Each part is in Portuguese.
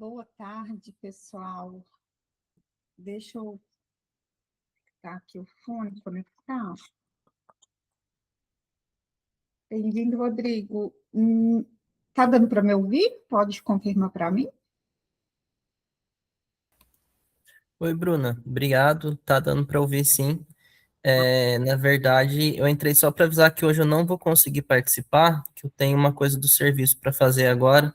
Boa tarde, pessoal. Deixa eu ficar aqui o fone conectar. Bem-vindo, Rodrigo. Tá dando para me ouvir? Pode confirmar para mim? Oi, Bruna. Obrigado. Tá dando para ouvir, sim. Na verdade, eu entrei só para avisar que hoje eu não vou conseguir participar, que eu tenho uma coisa do serviço para fazer agora.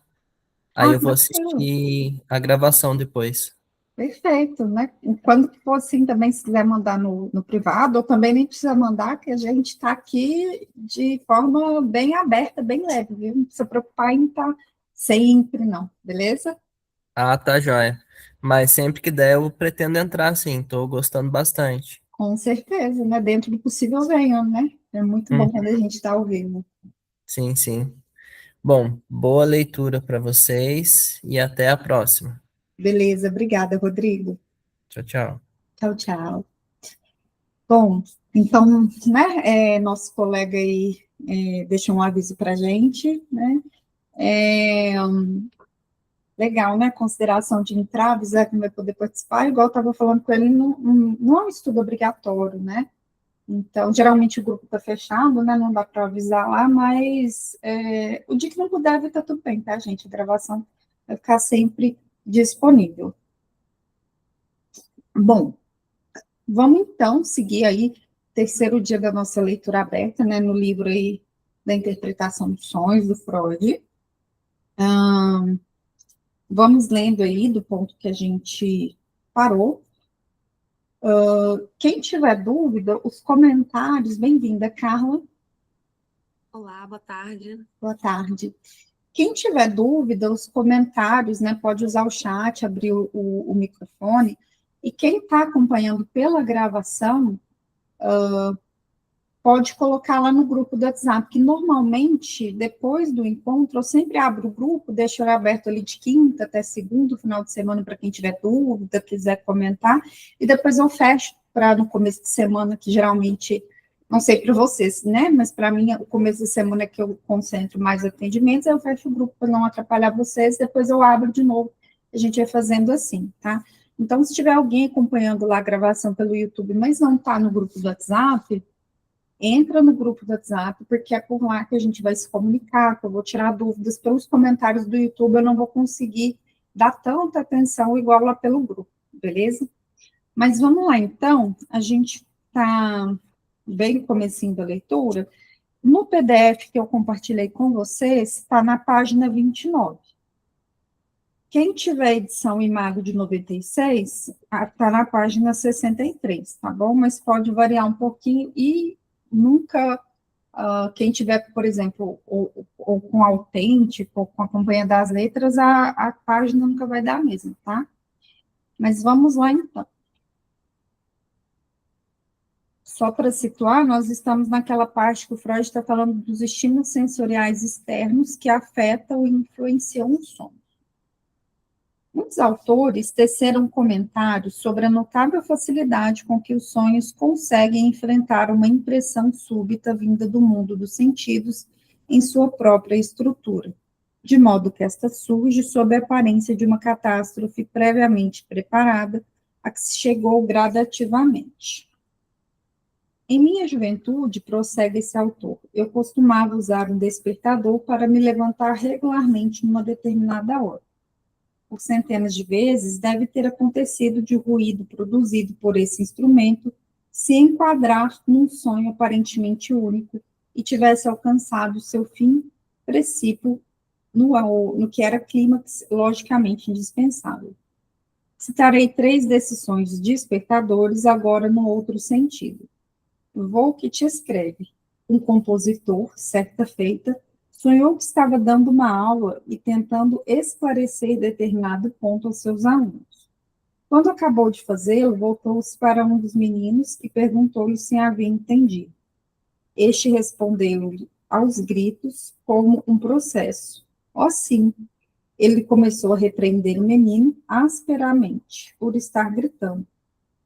Aí eu vou Tranquilo. assistir a gravação depois. Perfeito, né? Quando for assim, também, se quiser mandar no privado, ou também nem precisa mandar, que a gente está aqui de forma bem aberta, bem leve, viu? Não precisa preocupar em estar sempre, não, beleza? Ah, tá, joia. Mas sempre que der, eu pretendo entrar, sim. Tô gostando bastante. Com certeza, né? Dentro do possível venham, né? É muito bom quando a Uhum. gente está ao vivo. Sim, sim. Bom, boa leitura para vocês e até a próxima. Beleza, obrigada, Rodrigo. Tchau, tchau. Tchau, tchau. Bom, então, né, nosso colega aí deixou um aviso para a gente, né? É, legal, né? Consideração de entrar, avisar que não vai poder participar, igual eu estava falando com ele, não é um estudo obrigatório, né? Então, geralmente o grupo está fechado, né? Não dá para avisar lá, mas o dia que não puder, está tudo bem, tá, gente? A gravação vai ficar sempre disponível. Bom, vamos então seguir aí, terceiro dia da nossa leitura aberta, né, no livro aí da interpretação dos sonhos, do Freud. Vamos lendo aí do ponto que a gente parou. Quem tiver dúvida, os comentários, bem-vinda, Carla, Olá, boa tarde. boa tarde. Quem tiver dúvida, os comentários, né, pode usar o chat, abrir o microfone, e quem está acompanhando pela gravação, pode colocar lá no grupo do WhatsApp, que normalmente, depois do encontro, eu sempre abro o grupo, deixo ele aberto ali de quinta até segunda, final de semana, para quem tiver dúvida, quiser comentar, e depois eu fecho para no começo de semana, que geralmente, não sei para vocês, né, mas para mim, o começo de semana é que eu concentro mais atendimentos, aí eu fecho o grupo para não atrapalhar vocês, depois eu abro de novo, a gente vai fazendo assim, tá? Então, se tiver alguém acompanhando lá a gravação pelo YouTube, mas não está no grupo do WhatsApp, entra no grupo do WhatsApp, porque é por lá que a gente vai se comunicar, que eu vou tirar dúvidas pelos comentários do YouTube, eu não vou conseguir dar tanta atenção igual lá pelo grupo, beleza? Mas vamos lá, então, a gente está bem no comecinho da leitura. No PDF que eu compartilhei com vocês, está na página 29. Quem tiver edição Imago de 96, está na página 63, tá bom? Mas pode variar um pouquinho e nunca quem tiver, por exemplo, ou com autêntico, ou com a companhia das letras, a página nunca vai dar a mesma, tá? Mas vamos lá, então. Só para situar, nós estamos naquela parte que o Freud está falando dos estímulos sensoriais externos que afetam e influenciam o som. Muitos autores teceram comentários sobre a notável facilidade com que os sonhos conseguem enfrentar uma impressão súbita vinda do mundo dos sentidos em sua própria estrutura, de modo que esta surge sob a aparência de uma catástrofe previamente preparada, a que se chegou gradativamente. Em minha juventude, prossegue esse autor, eu costumava usar um despertador para me levantar regularmente numa determinada hora. Por centenas de vezes, deve ter acontecido de ruído produzido por esse instrumento se enquadrar num sonho aparentemente único e tivesse alcançado seu fim precípio no que era clímax logicamente indispensável. Citarei 3 desses sonhos despertadores agora no outro sentido. Volkit escreve: um compositor, certa feita, sonhou que estava dando uma aula e tentando esclarecer determinado ponto aos seus alunos. Quando acabou de fazê-lo, voltou-se para um dos meninos e perguntou-lhe se havia entendido. Este respondeu-lhe aos gritos como um processo. Oh, sim. Ele começou a repreender o menino asperamente por estar gritando,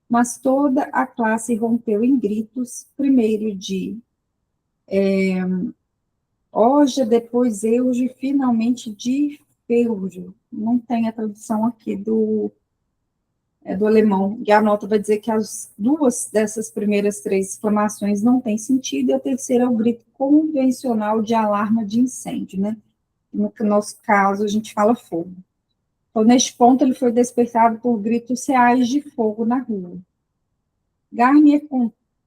mas toda a classe rompeu em gritos, primeiro de Oja, depois Euge, finalmente de Peúlio. Não tem a tradução aqui do alemão. E a nota vai dizer que as duas dessas primeiras três exclamações não têm sentido, e a terceira é o grito convencional de alarme de incêndio, né? No nosso caso, a gente fala fogo. Então, neste ponto, ele foi despertado por gritos reais de fogo na rua. Garnier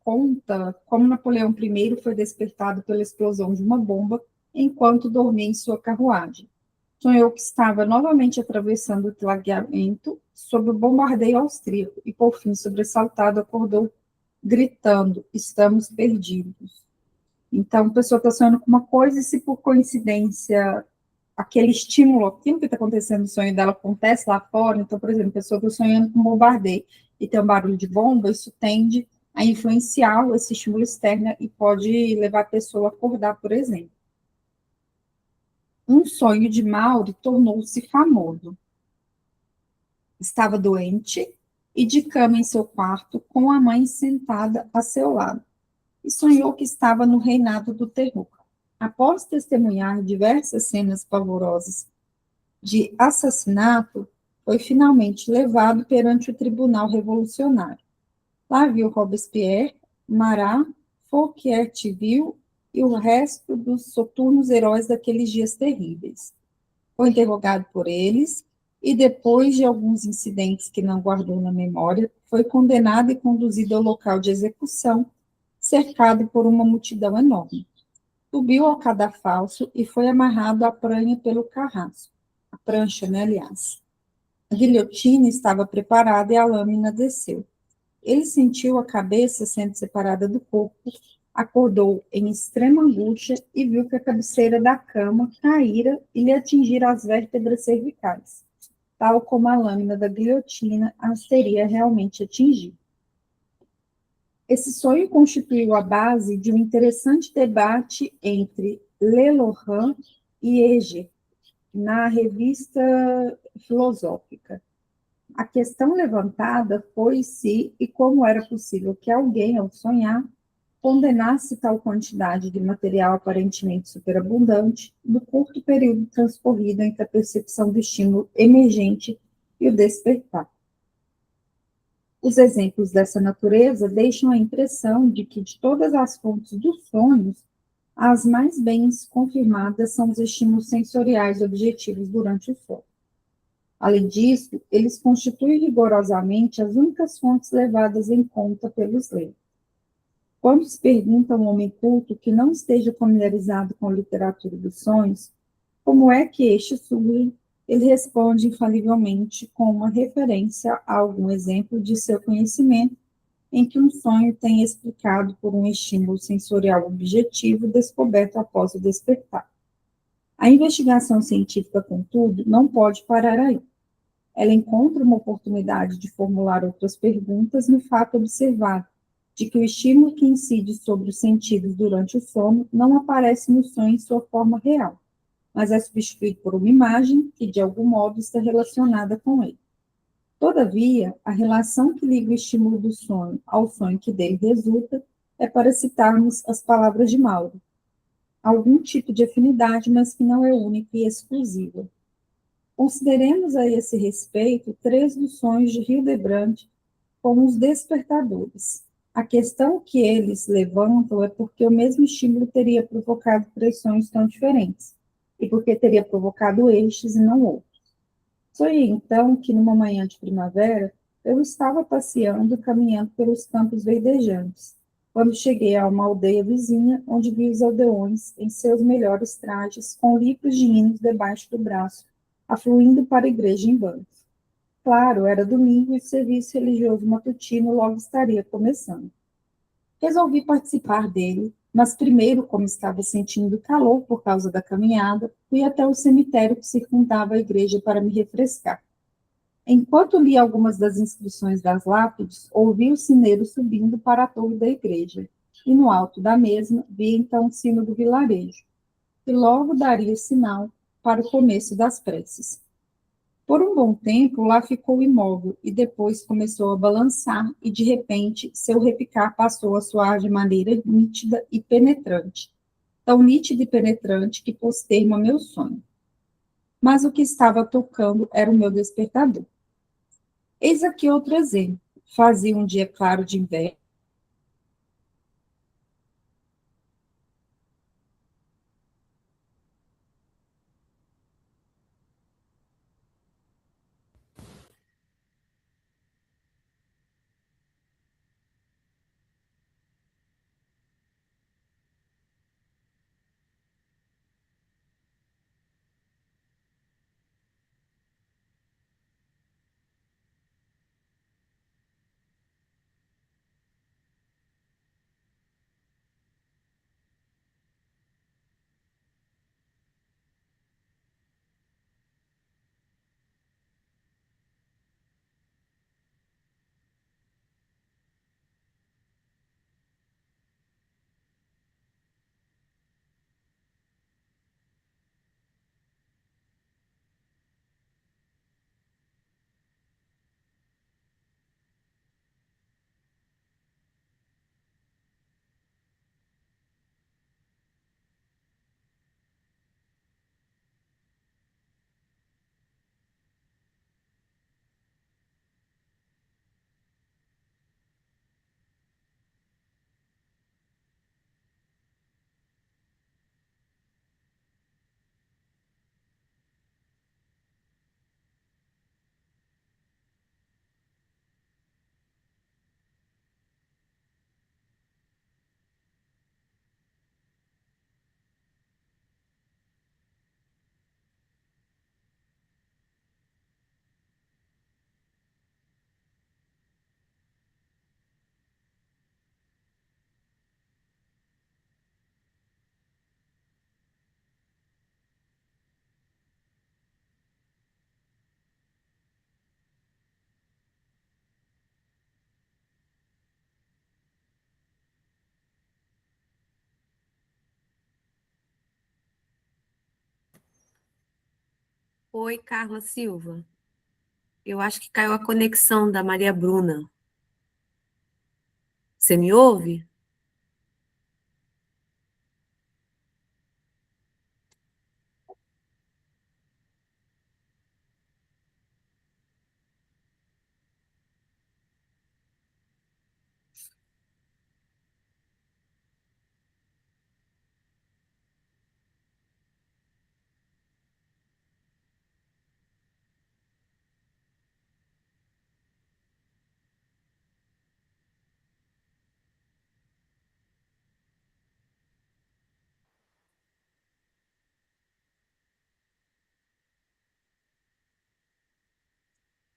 conta como Napoleão I foi despertado pela explosão de uma bomba enquanto dormia em sua carruagem. Sonhou que estava novamente atravessando o clareamento sob o bombardeio austríaco e, por fim, sobressaltado, acordou gritando: estamos perdidos. Então, a pessoa está sonhando com uma coisa e, se por coincidência aquele estímulo, aquilo que está acontecendo no sonho dela acontece lá fora, então, por exemplo, a pessoa está sonhando com um bombardeio e tem um barulho de bomba, isso tende a influenciar esse estímulo externo e pode levar a pessoa a acordar, por exemplo. Um sonho de Maury tornou-se famoso. Estava doente e de cama em seu quarto, com a mãe sentada a seu lado, e sonhou que estava no reinado do terror. Após testemunhar diversas cenas pavorosas de assassinato, foi finalmente levado perante o tribunal revolucionário. Lá viu Robespierre, Marat, Fouquier-Tinville e o resto dos soturnos heróis daqueles dias terríveis. Foi interrogado por eles e, depois de alguns incidentes que não guardou na memória, foi condenado e conduzido ao local de execução, cercado por uma multidão enorme. Subiu ao cadafalso e foi amarrado à pranha pelo carrasco. A prancha, né, aliás. A guilhotina estava preparada e a lâmina desceu. Ele sentiu a cabeça sendo separada do corpo, acordou em extrema angústia e viu que a cabeceira da cama caíra e lhe atingira as vértebras cervicais, tal como a lâmina da guilhotina as teria realmente atingido. Esse sonho constituiu a base de um interessante debate entre Lelorin e Heger na revista filosófica. A questão levantada foi se e como era possível que alguém, ao sonhar, condenasse tal quantidade de material aparentemente superabundante no curto período transcorrido entre a percepção do estímulo emergente e o despertar. Os exemplos dessa natureza deixam a impressão de que, de todas as fontes dos sonhos, as mais bem confirmadas são os estímulos sensoriais objetivos durante o sono. Além disso, eles constituem rigorosamente as únicas fontes levadas em conta pelos leigos. Quando se pergunta a um homem culto que não esteja familiarizado com a literatura dos sonhos, como é que este surge, ele responde infalivelmente com uma referência a algum exemplo de seu conhecimento em que um sonho tem explicado por um estímulo sensorial objetivo descoberto após o despertar. A investigação científica, contudo, não pode parar aí. Ela encontra uma oportunidade de formular outras perguntas no fato observado de que o estímulo que incide sobre os sentidos durante o sono não aparece no sonho em sua forma real, mas é substituído por uma imagem que, de algum modo, está relacionada com ele. Todavia, a relação que liga o estímulo do sonho ao sonho que dele resulta é, para citarmos as palavras de Mauro, algum tipo de afinidade, mas que não é única e exclusiva. Consideremos a esse respeito 3 dos sonhos de Hildebrandt como os despertadores. A questão que eles levantam é porque o mesmo estímulo teria provocado 3 sonhos tão diferentes, e porque teria provocado estes e não outros. Sonhei, então, que numa manhã de primavera, eu estava passeando, caminhando pelos campos verdejantes, quando cheguei a uma aldeia vizinha, onde vi os aldeões, em seus melhores trajes, com livros de hinos debaixo do braço, afluindo para a igreja em bancos. Claro, era domingo e o serviço religioso matutino logo estaria começando. Resolvi participar dele, mas primeiro, como estava sentindo calor por causa da caminhada, fui até o cemitério que circundava a igreja para me refrescar. Enquanto li algumas das inscrições das lápides, ouvi o sineiro subindo para a torre da igreja, e no alto da mesma vi então o sino do vilarejo, que logo daria sinal para o começo das preces. Por um bom tempo, lá ficou imóvel e depois começou a balançar e, de repente, seu repicar passou a soar de maneira nítida e penetrante, tão nítida e penetrante que pôs termo a meu sonho. mas o que estava tocando era o meu despertador. Eis aqui outro exemplo. Fazia um dia claro de inverno, Oi, Carla Silva. Eu acho que caiu a conexão da Maria Bruna. Você me ouve?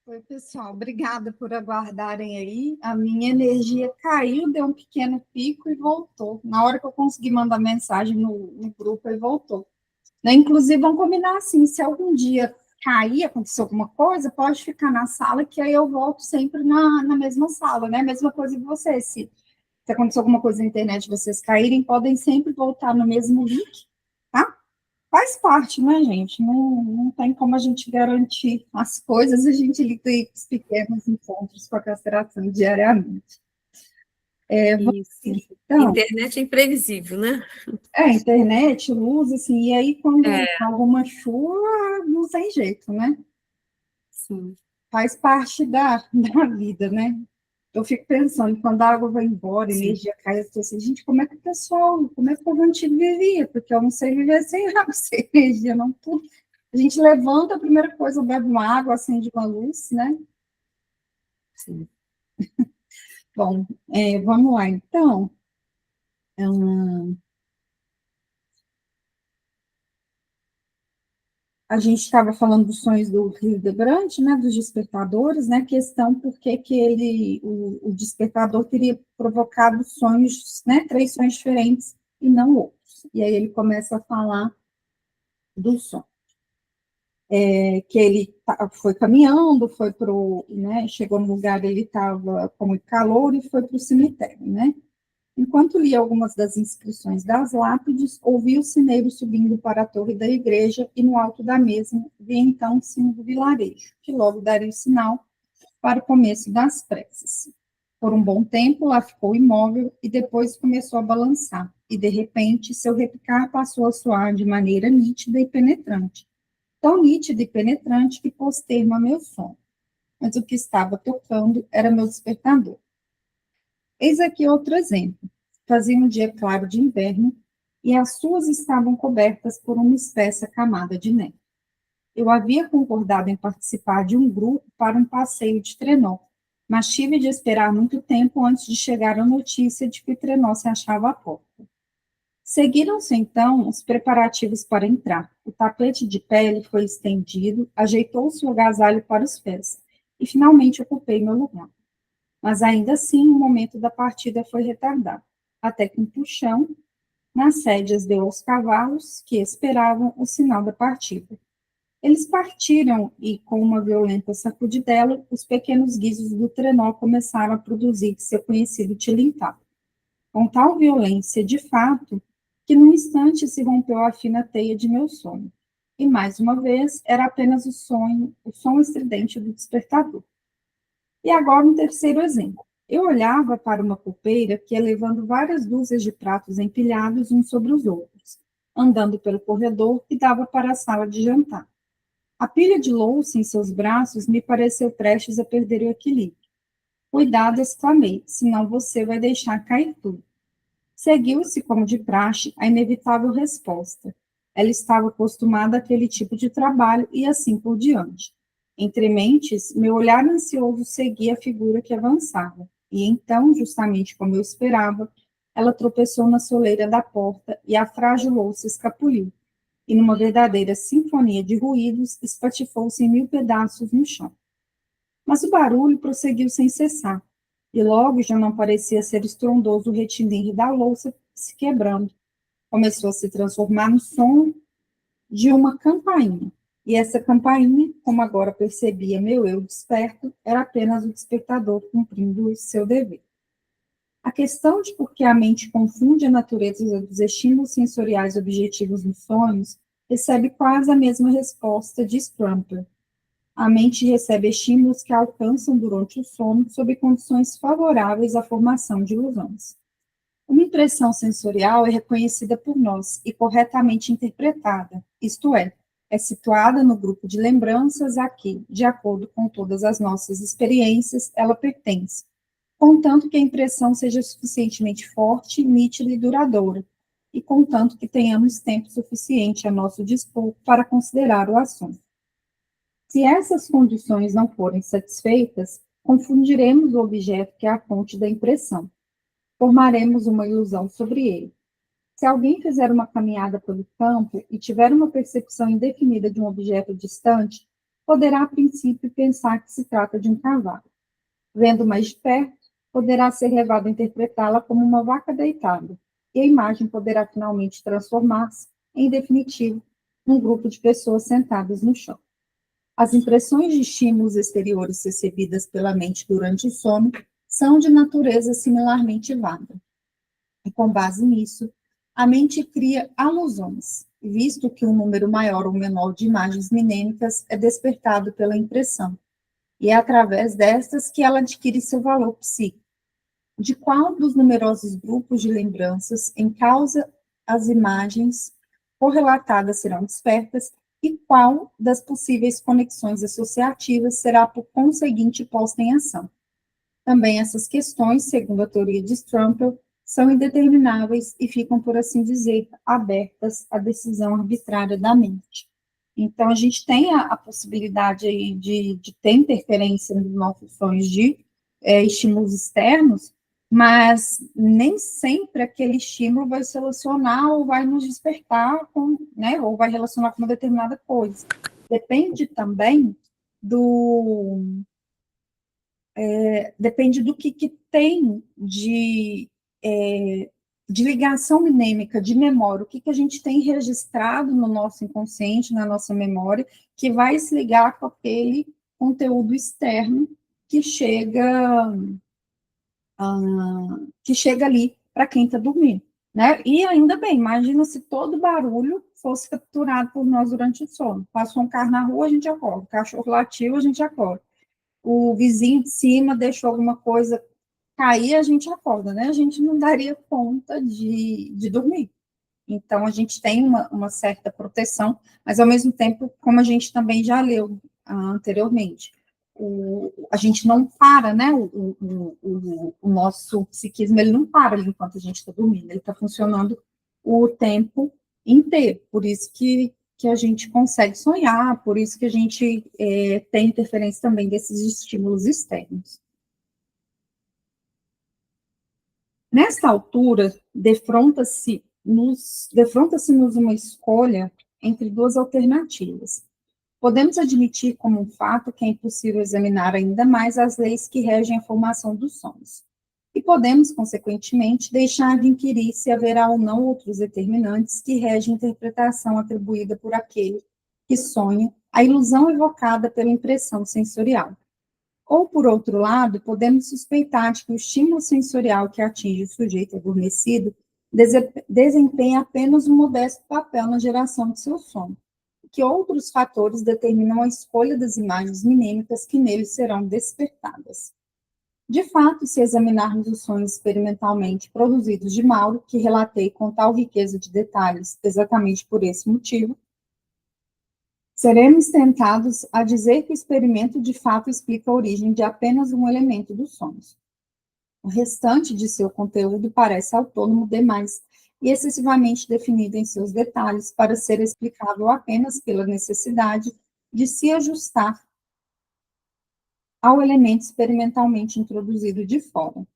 Oi, pessoal, obrigada por aguardarem aí. A minha energia caiu, deu um pequeno pico e voltou. Na hora que eu consegui mandar mensagem no grupo, ele voltou. Né? Inclusive, vamos combinar assim: se algum dia cair, acontecer alguma coisa, pode ficar na sala, que aí eu volto sempre na mesma sala, né? Mesma coisa que vocês. Se acontecer alguma coisa na internet, vocês caírem, podem sempre voltar no mesmo link, tá? Faz parte, né, gente? Não tem como a gente garantir as coisas, a gente lida com os pequenos encontros com a castração diariamente. Isso. Então, Internet é imprevisível, né? internet, luz, assim, e aí quando É, alguma chuva, não tem jeito, né? sim, Faz parte da vida, né? Eu fico pensando, quando a água vai embora, a sim, energia cai, eu tô assim, gente, como é que o pessoal, como é que o povo antigo vivia? Porque eu não sei viver sem água, sem energia, não tudo. A gente levanta, a primeira coisa, bebe uma água, acende uma luz, né? sim. Bom, vamos lá, então. A gente estava falando dos sonhos do Hildebrand, né, dos despertadores, né, questão por que o despertador teria provocado sonhos, né, 3 sonhos diferentes e não outros. E aí ele começa a falar do sonho, que ele foi caminhando, né, chegou no lugar, ele estava com muito calor e foi para o cemitério, né. Enquanto lia algumas das inscrições das lápides, ouvi o sineiro subindo para a torre da igreja e no alto da mesma vi então o sino do vilarejo, que logo daria o sinal para o começo das preces. Por um bom tempo lá ficou imóvel e depois começou a balançar, e de repente seu repicar passou a soar de maneira nítida e penetrante, tão nítido e penetrante que pôs termo a meu sono. Mas o que estava tocando era meu despertador. Eis aqui outro exemplo. Fazia um dia claro de inverno e as ruas estavam cobertas por uma espessa camada de neve. Eu havia concordado em participar de um grupo para um passeio de trenó, mas tive de esperar muito tempo antes de chegar a notícia de que o trenó se achava à porta. Seguiram-se, então, os preparativos para entrar. O tapete de pele foi estendido, ajeitou-se o agasalho para os pés, e finalmente ocupei meu lugar. Mas ainda assim, o momento da partida foi retardado, até que um puxão nas rédeas deu aos cavalos, que esperavam o sinal da partida. Eles partiram e, com uma violenta sacudidela, os pequenos guizos do trenó começaram a produzir seu conhecido tilintar. Com tal violência, de fato, que num instante se rompeu a fina teia de meu sonho. E, mais uma vez, era apenas o som estridente do despertador. E agora um terceiro exemplo. Eu olhava para uma copeira que ia levando várias dúzias de pratos empilhados uns sobre os outros, andando pelo corredor que dava para a sala de jantar. A pilha de louça em seus braços me pareceu prestes a perder o equilíbrio. Cuidado, exclamei, senão você vai deixar cair tudo. Seguiu-se, como de praxe, a inevitável resposta. Ela estava acostumada àquele tipo de trabalho e assim por diante. Entre mentes, meu olhar ansioso seguia a figura que avançava. E então, justamente como eu esperava, ela tropeçou na soleira da porta e a frágil louça escapuliu. E numa verdadeira sinfonia de ruídos, espatifou-se em 1000 pedaços no chão. Mas o barulho prosseguiu sem cessar, e logo já não parecia ser estrondoso o retinir da louça se quebrando. Começou a se transformar no som de uma campainha, e essa campainha, como agora percebia meu eu desperto, era apenas o despertador cumprindo o seu dever. A questão de por que a mente confunde a natureza dos estímulos sensoriais objetivos nos sonhos recebe quase a mesma resposta de Scrumpler. A mente recebe estímulos que a alcançam durante o sono sob condições favoráveis à formação de ilusões. Uma impressão sensorial é reconhecida por nós e corretamente interpretada, isto é situada no grupo de lembranças a que, de acordo com todas as nossas experiências, ela pertence, contanto que a impressão seja suficientemente forte, nítida e duradoura, e contanto que tenhamos tempo suficiente a nosso dispor para considerar o assunto. Se essas condições não forem satisfeitas, confundiremos o objeto que é a fonte da impressão. Formaremos uma ilusão sobre ele. Se alguém fizer uma caminhada pelo campo e tiver uma percepção indefinida de um objeto distante, poderá, a princípio, pensar que se trata de um cavalo. Vendo mais de perto, poderá ser levado a interpretá-la como uma vaca deitada, e a imagem poderá finalmente transformar-se, em definitivo, num grupo de pessoas sentadas no chão. As impressões de estímulos exteriores recebidas pela mente durante o sono são de natureza similarmente vaga. E com base nisso, a mente cria alusões, visto que um número maior ou menor de imagens mnemônicas é despertado pela impressão, e é através destas que ela adquire seu valor psíquico. De qual dos numerosos grupos de lembranças em causa as imagens correlatadas serão despertas e qual das possíveis conexões associativas será, por conseguinte, posta em ação. Também essas questões, segundo a teoria de Strumpel, são indetermináveis e ficam, por assim dizer, abertas à decisão arbitrária da mente. Então, a gente tem a possibilidade aí de ter interferência nos nossos sonhos de estímulos externos, mas nem sempre aquele estímulo vai se relacionar ou vai nos despertar com, né, ou vai relacionar com uma determinada coisa. Depende também depende do que tem de ligação mnêmica, de memória, o que a gente tem registrado no nosso inconsciente, na nossa memória, que vai se ligar com aquele conteúdo externo que chega ali para quem está dormindo, né? E ainda bem, imagina se todo barulho fosse capturado por nós durante o sono. Passou um carro na rua, a gente acorda. O cachorro latiu, a gente acorda. O vizinho de cima deixou alguma coisa cair, a gente acorda, né? A gente não daria conta de dormir. Então, a gente tem uma certa proteção, mas, ao mesmo tempo, como a gente também já leu anteriormente, a gente não para, né? O nosso psiquismo, ele não para ali enquanto a gente está dormindo, ele está funcionando o tempo inteiro. Por isso que a gente consegue sonhar, por isso que a gente tem interferência também desses estímulos externos. Nessa altura, defronta-se-nos uma escolha entre duas alternativas. Podemos admitir como um fato que é impossível examinar ainda mais as leis que regem a formação dos sonhos. E podemos, consequentemente, deixar de inquirir se haverá ou não outros determinantes que regem a interpretação atribuída por aquele que sonha a ilusão evocada pela impressão sensorial. Ou, por outro lado, podemos suspeitar de que o estímulo sensorial que atinge o sujeito adormecido desempenha apenas um modesto papel na geração de seu sono, que outros fatores determinam a escolha das imagens minímicas que neles serão despertadas. De fato, se examinarmos os sonhos experimentalmente produzidos de Mauro, que relatei com tal riqueza de detalhes exatamente por esse motivo, seremos tentados a dizer que o experimento de fato explica a origem de apenas um elemento dos sonhos. O restante de seu conteúdo parece autônomo demais e excessivamente definido em seus detalhes para ser explicável apenas pela necessidade de se ajustar ao elemento experimentalmente introduzido de fora.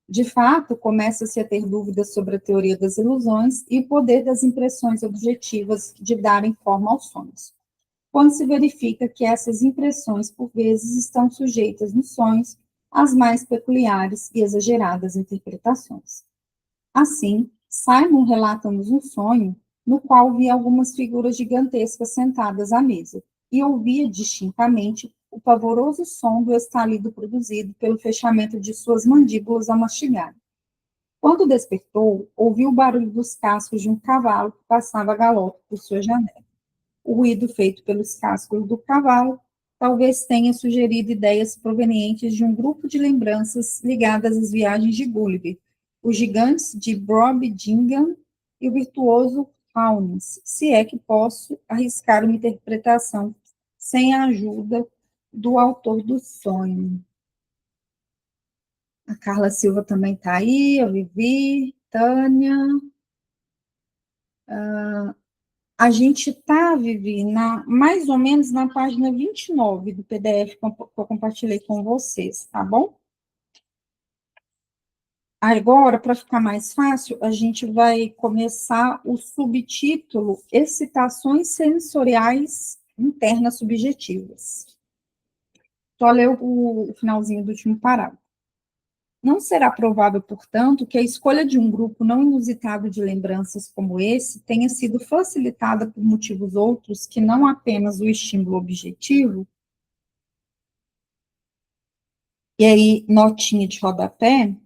De fato, começa-se a ter dúvidas sobre a teoria das ilusões e o poder das impressões objetivas de darem forma aos sonhos, quando se verifica que essas impressões, por vezes, estão sujeitas nos sonhos às mais peculiares e exageradas interpretações. Assim, Simon relata-nos um sonho no qual via algumas figuras gigantescas sentadas à mesa e ouvia distintamente o pavoroso som do estalido produzido pelo fechamento de suas mandíbulas ao mastigar. Quando despertou, ouviu o barulho dos cascos de um cavalo que passava a galope por sua janela. O ruído feito pelos cascos do cavalo talvez tenha sugerido ideias provenientes de um grupo de lembranças ligadas às viagens de Gulliver, os gigantes de Brobdingnam e o virtuoso Faunis, se é que posso arriscar uma interpretação sem a ajuda do autor do sonho. A Carla Silva também está aí, a Vivi, Tânia. A gente está, Vivi, mais ou menos na página 29 do PDF que eu compartilhei com vocês, tá bom? Agora, para ficar mais fácil, a gente vai começar o subtítulo Excitações Sensoriais Internas Subjetivas. Só ler o finalzinho do último parágrafo. Não será provável, portanto, que a escolha de um grupo não inusitado de lembranças como esse tenha sido facilitada por motivos outros que não apenas o estímulo objetivo. E aí, notinha de rodapé,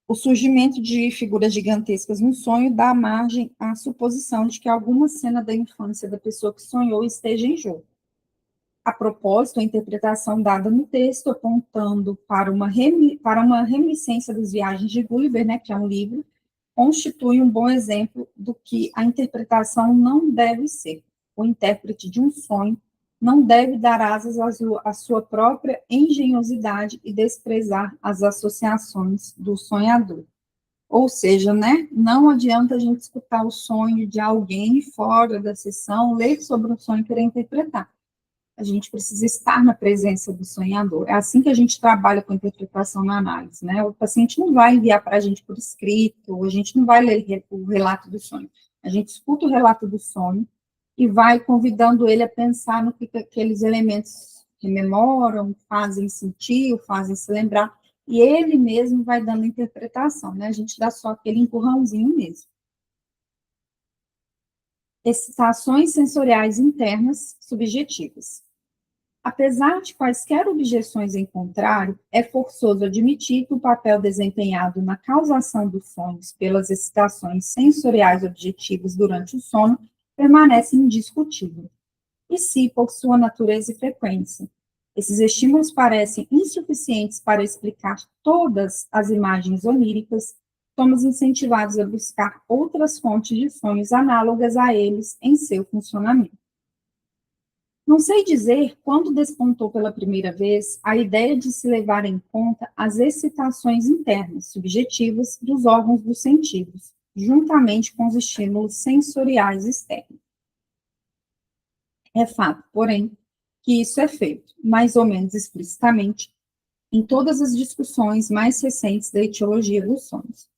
o surgimento de figuras gigantescas no sonho dá margem à suposição de que alguma cena da infância da pessoa que sonhou esteja em jogo. A propósito, a interpretação dada no texto, apontando para uma reminiscência das viagens de Gulliver, né, que é um livro, constitui um bom exemplo do que a interpretação não deve ser. O intérprete de um sonho não deve dar asas à sua própria engenhosidade e desprezar as associações do sonhador. Ou seja, né, não adianta a gente escutar o sonho de alguém fora da sessão, ler sobre o sonho e querer interpretar. A gente precisa estar na presença do sonhador. É assim que a gente trabalha com interpretação na análise, né? O paciente não vai enviar para a gente por escrito, a gente não vai ler o relato do sonho. A gente escuta o relato do sonho e vai convidando ele a pensar no que aqueles elementos rememoram, fazem sentir, fazem se lembrar, e ele mesmo vai dando interpretação, né? A gente dá só aquele empurrãozinho mesmo. Excitações sensoriais internas subjetivas. Apesar de quaisquer objeções em contrário, é forçoso admitir que o papel desempenhado na causação dos sonhos pelas excitações sensoriais objetivas durante o sono permanece indiscutível. E se, por sua natureza e frequência, esses estímulos parecem insuficientes para explicar todas as imagens oníricas, somos incentivados a buscar outras fontes de sonhos análogas a eles em seu funcionamento. Não sei dizer quando despontou pela primeira vez a ideia de se levar em conta as excitações internas, subjetivas, dos órgãos dos sentidos, juntamente com os estímulos sensoriais externos. É fato, porém, que isso é feito, mais ou menos explicitamente, em todas as discussões mais recentes da etiologia dos sonhos.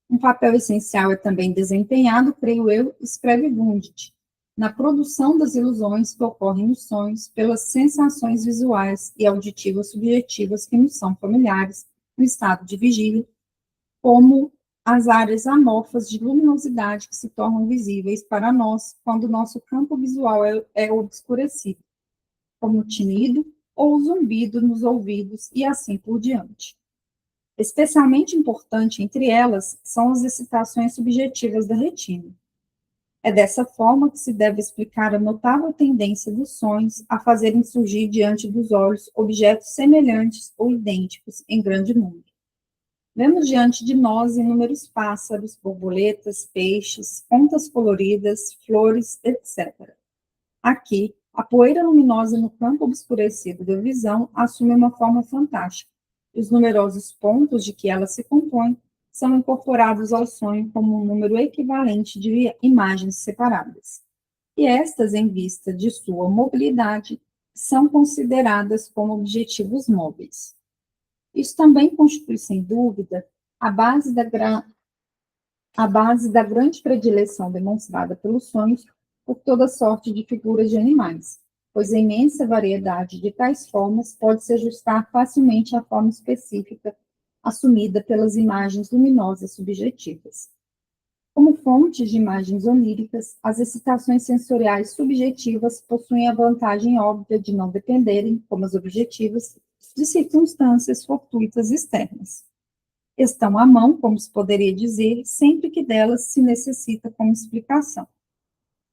Um papel essencial é também desempenhado, creio eu, escreve Wundt, na produção das ilusões que ocorrem nos sonhos pelas sensações visuais e auditivas subjetivas que nos são familiares no estado de vigília, como as áreas amorfas de luminosidade que se tornam visíveis para nós quando o nosso campo visual é obscurecido, como o tinido ou o zumbido nos ouvidos e assim por diante. Especialmente importante entre elas são as excitações subjetivas da retina. É dessa forma que se deve explicar a notável tendência dos sonhos a fazerem surgir diante dos olhos objetos semelhantes ou idênticos em grande número. Vemos diante de nós inúmeros pássaros, borboletas, peixes, pontas coloridas, flores, etc. Aqui, a poeira luminosa no campo obscurecido da visão assume uma forma fantástica. Os numerosos pontos de que ela se compõe são incorporados ao sonho como um número equivalente de imagens separadas. E estas, em vista de sua mobilidade, são consideradas como objetivos móveis. Isso também constitui, sem dúvida, a base da grande predileção demonstrada pelos sonhos por toda sorte de figuras de animais, pois a imensa variedade de tais formas pode se ajustar facilmente à forma específica assumida pelas imagens luminosas subjetivas. Como fontes de imagens oníricas, as excitações sensoriais subjetivas possuem a vantagem óbvia de não dependerem, como as objetivas, de circunstâncias fortuitas externas. Estão à mão, como se poderia dizer, sempre que delas se necessita como explicação.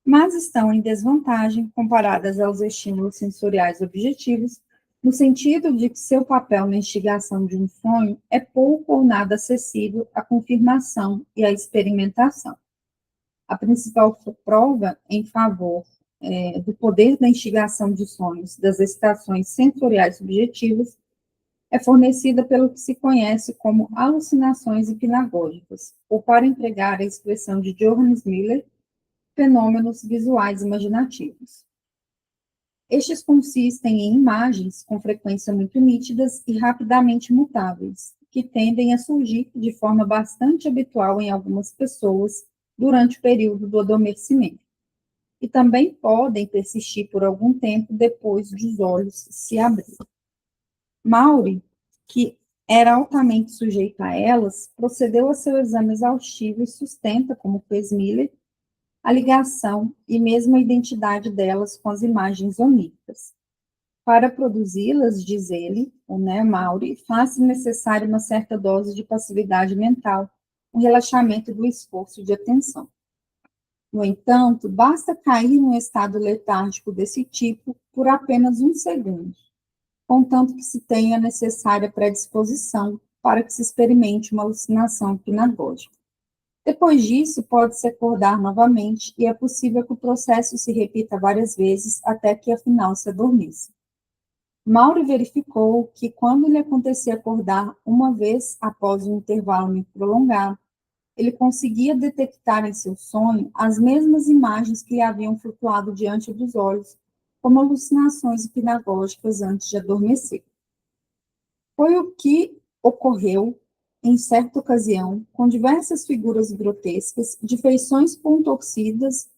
Mas estão em desvantagem comparadas aos estímulos sensoriais objetivos, no sentido de que seu papel na instigação de um sonho é pouco ou nada acessível à confirmação e à experimentação. A principal prova em favor do poder da instigação de sonhos das excitações sensoriais subjetivas é fornecida pelo que se conhece como alucinações hipnagógicas, ou, para empregar a expressão de Johannes Miller, fenômenos visuais imaginativos. Estes consistem em imagens com frequência muito nítidas e rapidamente mutáveis, que tendem a surgir de forma bastante habitual em algumas pessoas durante o período do adormecimento, e também podem persistir por algum tempo depois dos olhos se abrirem. Maury, que era altamente sujeito a elas, procedeu a seu exame exaustivo e sustenta, como fez Miller, a ligação e mesmo a identidade delas com as imagens oníricas. Para produzi-las, diz ele, Maury, faz-se necessária uma certa dose de passividade mental, um relaxamento do esforço de atenção. No entanto, basta cair num estado letárgico desse tipo por apenas um segundo, contanto que se tenha a necessária predisposição para que se experimente uma alucinação hipnagógica. Depois disso, pode-se acordar novamente e é possível que o processo se repita várias vezes até que, afinal, se adormeça. Maury verificou que, quando lhe acontecia acordar uma vez após um intervalo muito prolongado, ele conseguia detectar em seu sonho as mesmas imagens que lhe haviam flutuado diante dos olhos, como alucinações hipnagógicas antes de adormecer. Foi o que ocorreu em certa ocasião, com diversas figuras grotescas, de feições contorcidas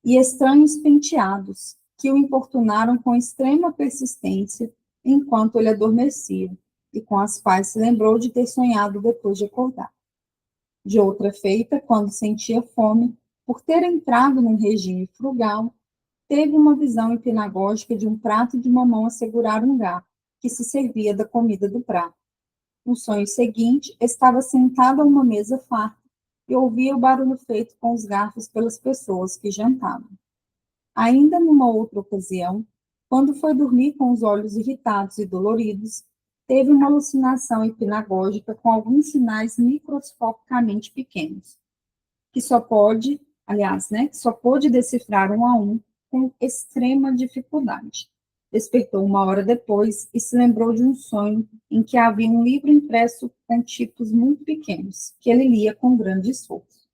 e estranhos penteados, que o importunaram com extrema persistência enquanto ele adormecia, e com as quais se lembrou de ter sonhado depois de acordar. De outra feita, quando sentia fome, por ter entrado num regime frugal, teve uma visão hipnagógica de um prato de mamão a segurar um garfo, que se servia da comida do prato. No sonho seguinte, estava sentado a uma mesa farta e ouvia o barulho feito com os garfos pelas pessoas que jantavam. Ainda numa outra ocasião, quando foi dormir com os olhos irritados e doloridos, teve uma alucinação hipnagógica com alguns sinais microscopicamente pequenos, que só pôde decifrar um a um com extrema dificuldade. Despertou 1 hora depois e se lembrou de um sonho em que havia um livro impresso com títulos muito pequenos, que ele lia com grande esforço.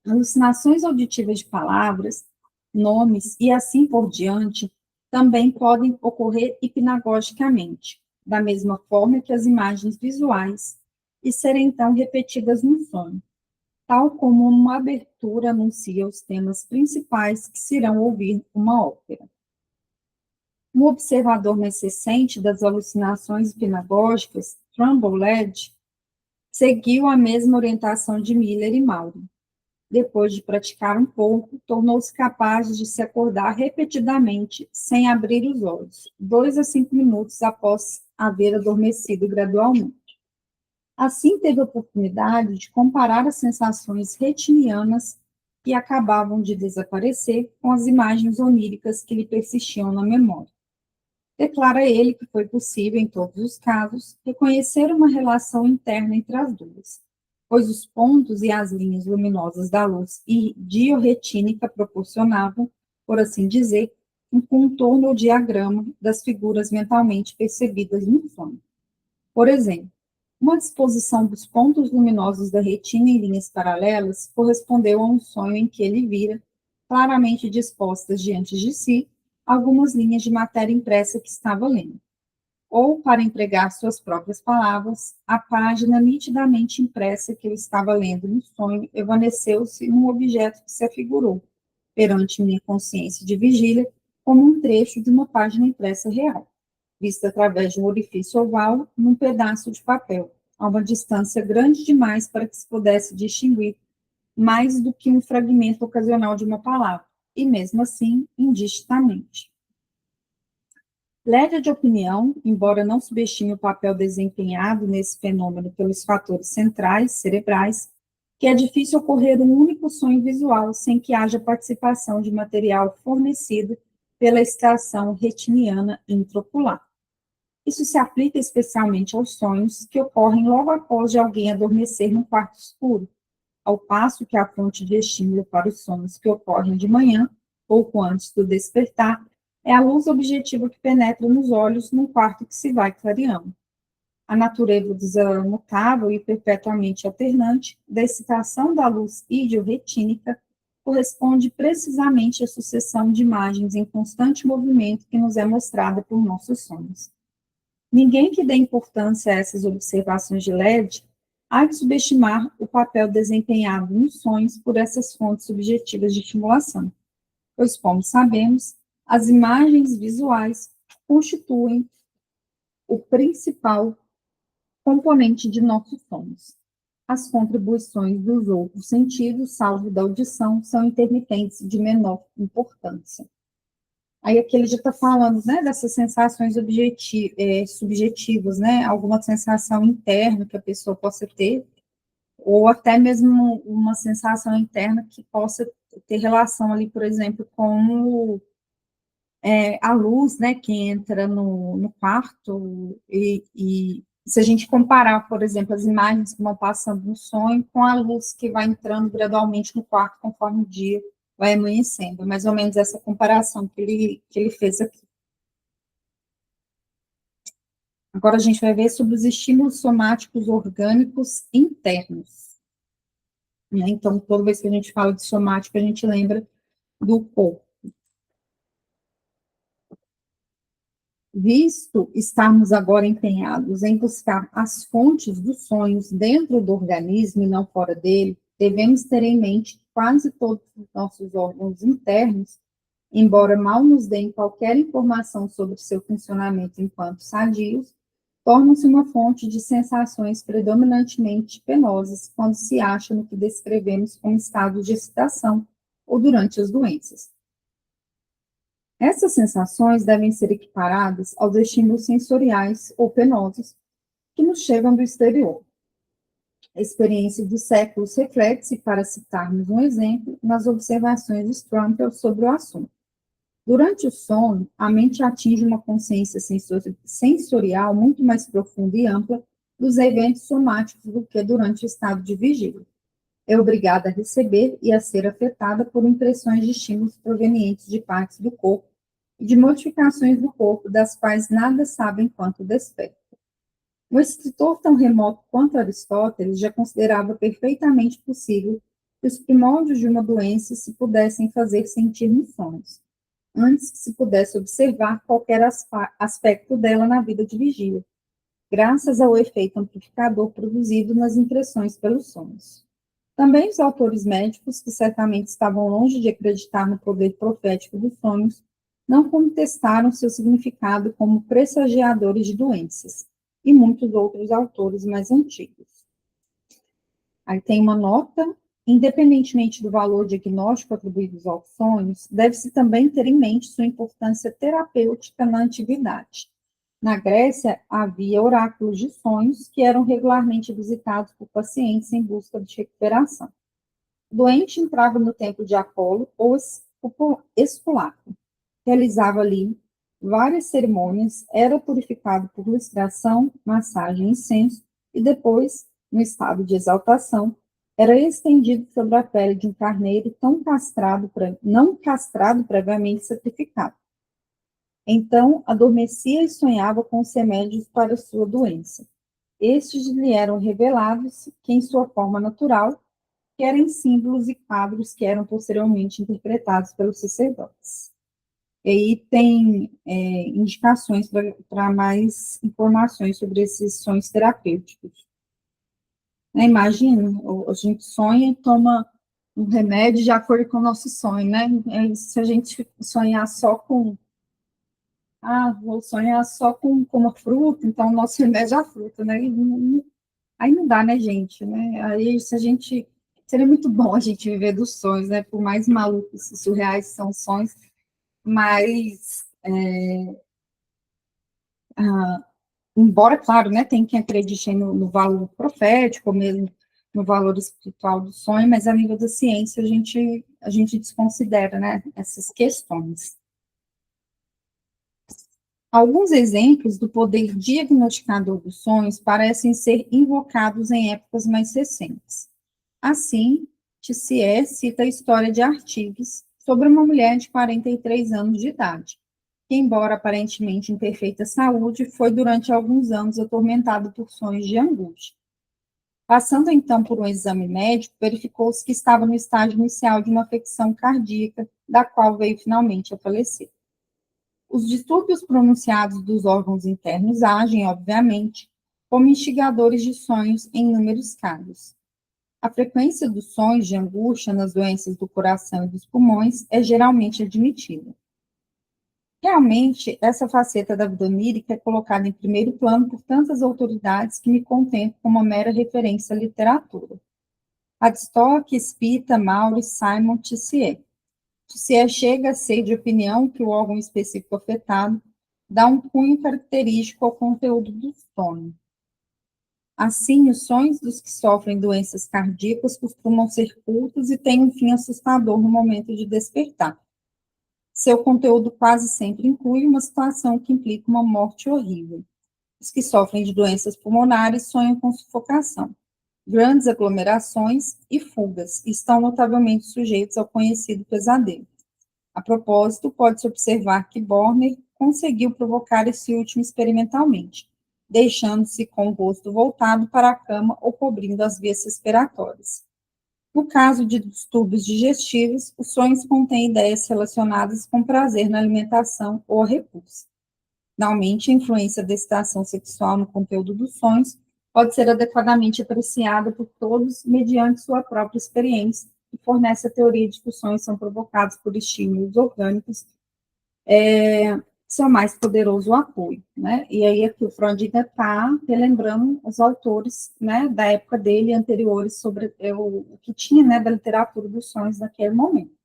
Alucinações auditivas de palavras, nomes e assim por diante também podem ocorrer hipnagogicamente, da mesma forma que as imagens visuais, e serem então repetidas no sonho, tal como uma abertura anuncia os temas principais que se irão ouvir uma ópera. Um observador mais recente das alucinações hipnagógicas, Trumbull Led, seguiu a mesma orientação de Miller e Maury. Depois de praticar um pouco, tornou-se capaz de se acordar repetidamente, sem abrir os olhos, 2 a 5 minutos após haver adormecido gradualmente. Assim, teve a oportunidade de comparar as sensações retinianas que acabavam de desaparecer com as imagens oníricas que lhe persistiam na memória. Declara ele que foi possível, em todos os casos, reconhecer uma relação interna entre as duas, pois os pontos e as linhas luminosas da luz diorretínica proporcionavam, por assim dizer, um contorno ou diagrama das figuras mentalmente percebidas no sonho. Por exemplo, uma disposição dos pontos luminosos da retina em linhas paralelas correspondeu a um sonho em que ele vira, claramente dispostas diante de si, algumas linhas de matéria impressa que estava lendo. Ou, para empregar suas próprias palavras, a página nitidamente impressa que eu estava lendo no sonho evanesceu-se num objeto que se afigurou, perante minha consciência de vigília, como um trecho de uma página impressa real, vista através de um orifício oval num pedaço de papel, a uma distância grande demais para que se pudesse distinguir mais do que um fragmento ocasional de uma palavra, e mesmo assim, indistintamente. Leve de opinião, embora não subestime o papel desempenhado nesse fenômeno pelos fatores centrais, cerebrais, que é difícil ocorrer um único sonho visual sem que haja participação de material fornecido pela extração retiniana intraocular. Isso se aplica especialmente aos sonhos que ocorrem logo após de alguém adormecer num quarto escuro, ao passo que a fonte de estímulo para os sonhos que ocorrem de manhã, pouco antes do despertar, é a luz objetiva que penetra nos olhos num quarto que se vai clareando. A natureza mutável e perpetuamente alternante da excitação da luz idioretínica corresponde precisamente à sucessão de imagens em constante movimento que nos é mostrada por nossos sonhos. Ninguém que dê importância a essas observações de LED há de subestimar o papel desempenhado nos sonhos por essas fontes subjetivas de estimulação, pois, como sabemos, as imagens visuais constituem o principal componente de nossos sonhos. As contribuições dos outros sentidos, salvo da audição, são intermitentes de menor importância. Aí aqui ele já está falando, né, dessas sensações subjetivas, né, alguma sensação interna que a pessoa possa ter, ou até mesmo uma sensação interna que possa ter relação ali, por exemplo, com a luz, né, que entra no quarto, e se a gente comparar, por exemplo, as imagens que vão passando no sonho com a luz que vai entrando gradualmente no quarto conforme o dia vai amanhecendo, mais ou menos essa comparação que ele fez aqui. Agora a gente vai ver sobre os estímulos somáticos orgânicos internos. Né? Então, toda vez que a gente fala de somático, a gente lembra do corpo. Visto estarmos agora empenhados em buscar as fontes dos sonhos dentro do organismo e não fora dele, devemos ter em mente que quase todos os nossos órgãos internos, embora mal nos deem qualquer informação sobre seu funcionamento enquanto sadios, tornam-se uma fonte de sensações predominantemente penosas quando se acha no que descrevemos como estado de excitação ou durante as doenças. Essas sensações devem ser equiparadas aos estímulos sensoriais ou penosos que nos chegam do exterior. A experiência dos séculos reflete-se, para citarmos um exemplo, nas observações de Strumpel sobre o assunto. Durante o sono, a mente atinge uma consciência sensorial muito mais profunda e ampla dos eventos somáticos do que durante o estado de vigília. É obrigada a receber e a ser afetada por impressões de estímulos provenientes de partes do corpo e de modificações do corpo das quais nada sabe enquanto desperta. Um escritor tão remoto quanto Aristóteles já considerava perfeitamente possível que os primórdios de uma doença se pudessem fazer sentir nos sonhos, antes que se pudesse observar qualquer aspecto dela na vida de vigília, graças ao efeito amplificador produzido nas impressões pelos sonhos. Também os autores médicos, que certamente estavam longe de acreditar no poder profético dos sonhos, não contestaram seu significado como pressagiadores de doenças, e muitos outros autores mais antigos. Aí tem uma nota: independentemente do valor diagnóstico atribuído aos sonhos, deve-se também ter em mente sua importância terapêutica na antiguidade. Na Grécia, havia oráculos de sonhos que eram regularmente visitados por pacientes em busca de recuperação. O doente entrava no templo de Apolo ou Esculápio, realizava ali várias cerimônias, era purificado por lustração, massagem e incenso, e depois, no estado de exaltação, era estendido sobre a pele de um carneiro não castrado previamente sacrificado. Então, adormecia e sonhava com os remédios para sua doença. Estes lhe eram revelados que em sua forma natural, que eram em símbolos e quadros que eram posteriormente interpretados pelos sacerdotes. E aí tem indicações para mais informações sobre esses sonhos terapêuticos. Né, imagina, a gente sonha e toma um remédio de acordo com o nosso sonho, né? Se a gente sonhar só com vou sonhar só com uma fruta, então o nosso remédio é a fruta, né? Aí não dá, né, gente? Né? Aí se a gente... Seria muito bom a gente viver dos sonhos, né? Por mais malucos e surreais são os sonhos, mas... embora, claro, né, tem quem acredite no valor profético, ou mesmo no valor espiritual do sonho, mas a nível da ciência a gente desconsidera, né, essas questões. Alguns exemplos do poder diagnosticador dos sonhos parecem ser invocados em épocas mais recentes. Assim, Tissier cita a história de Artigas sobre uma mulher de 43 anos de idade, que, embora aparentemente em perfeita saúde, foi durante alguns anos atormentada por sonhos de angústia. Passando então por um exame médico, verificou-se que estava no estágio inicial de uma afecção cardíaca, da qual veio finalmente a falecer. Os distúrbios pronunciados dos órgãos internos agem, obviamente, como instigadores de sonhos em inúmeros casos. A frequência dos sonhos de angústia nas doenças do coração e dos pulmões é geralmente admitida. Realmente, essa faceta da vida onírica é colocada em primeiro plano por tantas autoridades que me contemplam como uma mera referência à literatura. Adstock, Spita, Maury, Simon, Tissier. Tissier chega a ser de opinião que o órgão específico afetado dá um cunho característico ao conteúdo do sonho. Assim, os sonhos dos que sofrem doenças cardíacas costumam ser curtos e têm um fim assustador no momento de despertar. Seu conteúdo quase sempre inclui uma situação que implica uma morte horrível. Os que sofrem de doenças pulmonares sonham com sufocação, grandes aglomerações e fugas, e estão notavelmente sujeitos ao conhecido pesadelo. A propósito, pode-se observar que Borner conseguiu provocar esse último experimentalmente, deixando-se com o rosto voltado para a cama ou cobrindo as vias respiratórias. No caso de distúrbios digestivos, os sonhos contêm ideias relacionadas com prazer na alimentação ou a repulsa. Finalmente, a influência da excitação sexual no conteúdo dos sonhos pode ser adequadamente apreciada por todos mediante sua própria experiência, que fornece a teoria de que os sonhos são provocados por estímulos orgânicos, seu mais poderoso apoio, né? E aí aqui o Freud ainda está relembrando os autores, né, da época dele, anteriores, sobre o que tinha, né, da literatura dos sonhos naquele momento.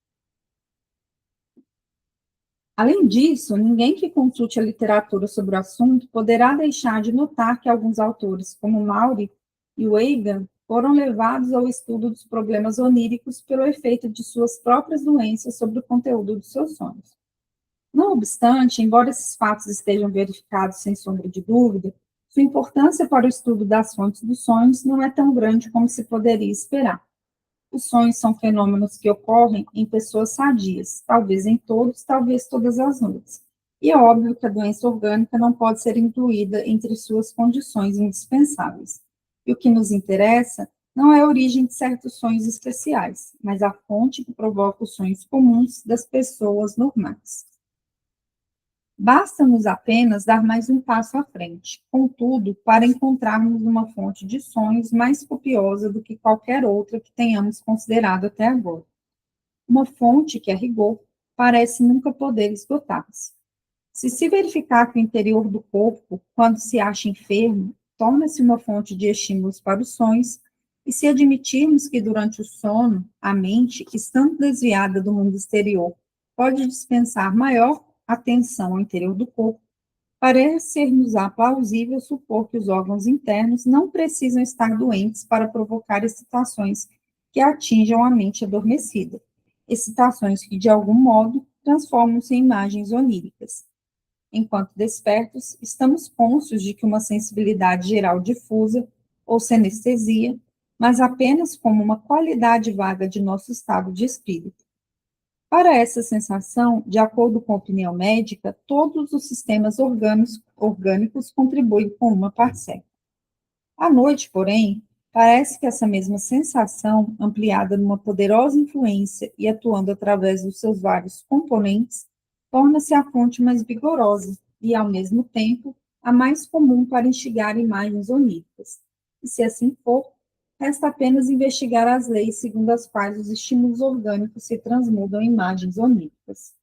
Além disso, ninguém que consulte a literatura sobre o assunto poderá deixar de notar que alguns autores, como Maury e Weigan, foram levados ao estudo dos problemas oníricos pelo efeito de suas próprias doenças sobre o conteúdo dos seus sonhos. Não obstante, embora esses fatos estejam verificados sem sombra de dúvida, sua importância para o estudo das fontes dos sonhos não é tão grande como se poderia esperar. Os sonhos são fenômenos que ocorrem em pessoas sadias, talvez em todos, talvez todas as noites. E é óbvio que a doença orgânica não pode ser incluída entre suas condições indispensáveis. E o que nos interessa não é a origem de certos sonhos especiais, mas a fonte que provoca os sonhos comuns das pessoas normais. Basta-nos apenas dar mais um passo à frente, contudo, para encontrarmos uma fonte de sonhos mais copiosa do que qualquer outra que tenhamos considerado até agora. Uma fonte que, a rigor, parece nunca poder esgotar-se. Se verificar que o interior do corpo, quando se acha enfermo, torna-se uma fonte de estímulos para os sonhos, e se admitirmos que durante o sono, a mente, estando desviada do mundo exterior, pode dispensar maior atenção ao interior do corpo, parece ser-nos plausível supor que os órgãos internos não precisam estar doentes para provocar excitações que atinjam a mente adormecida, excitações que, de algum modo, transformam-se em imagens oníricas. Enquanto despertos, estamos cônscios de que uma sensibilidade geral difusa, ou sinestesia, mas apenas como uma qualidade vaga de nosso estado de espírito. Para essa sensação, de acordo com a opinião médica, todos os sistemas orgânicos contribuem com uma parcela. À noite, porém, parece que essa mesma sensação, ampliada numa poderosa influência e atuando através dos seus vários componentes, torna-se a fonte mais vigorosa e, ao mesmo tempo, a mais comum para instigar imagens oníricas. E, se assim for, resta apenas investigar as leis segundo as quais os estímulos orgânicos se transmudam em imagens oníricas.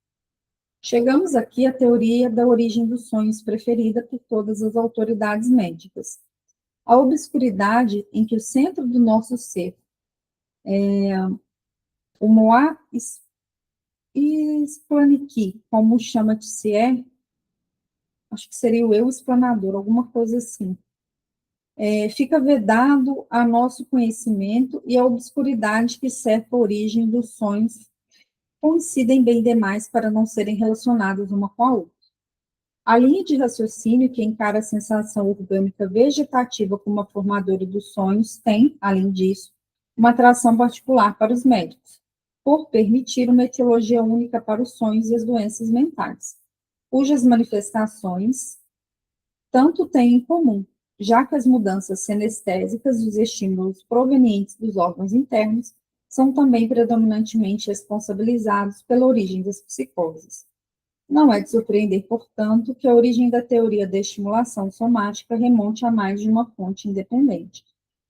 Chegamos aqui à teoria da origem dos sonhos preferida por todas as autoridades médicas. A obscuridade em que o centro do nosso ser, o Moa Explaniki, como chama Tissier, acho que seria o eu explanador, alguma coisa assim, fica vedado a nosso conhecimento e a obscuridade que cerca a origem dos sonhos coincidem bem demais para não serem relacionados uma com a outra. A linha de raciocínio que encara a sensação orgânica vegetativa como a formadora dos sonhos tem, além disso, uma atração particular para os médicos, por permitir uma etiologia única para os sonhos e as doenças mentais, cujas manifestações tanto têm em comum, já que as mudanças sinestésicas dos estímulos provenientes dos órgãos internos são também predominantemente responsabilizados pela origem das psicoses. Não é de surpreender, portanto, que a origem da teoria da estimulação somática remonte a mais de uma fonte independente.